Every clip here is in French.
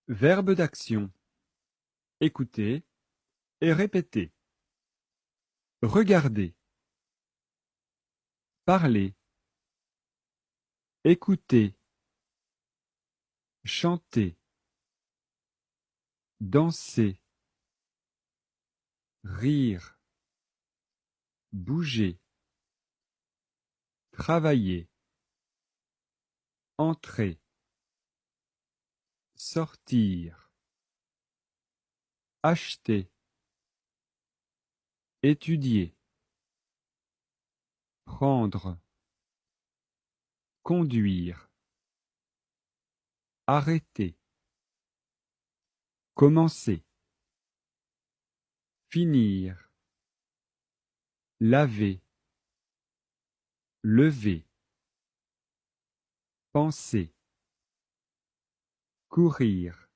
Verbe d'action. Écoutez et répétez. Regardez. Parler. Écouter. Chanter. Danser. Rire. Bouger. Travailler. Entrer. Sortir. Acheter. Étudier. Prendre. Conduire. Arrêter. Commencer. Finir. Laver. Lever. Penser. Courir.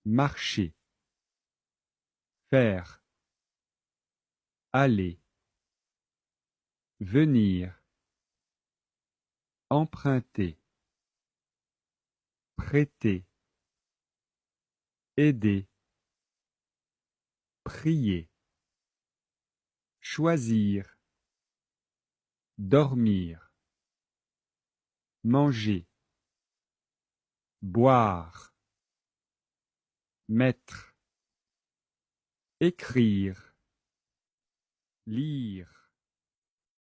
Marcher. Faire. Aller. Venir. Emprunter. Prêter. Aider. Prier. Choisir. Dormir. Manger. Boire. Mettre. Écrire. Lire.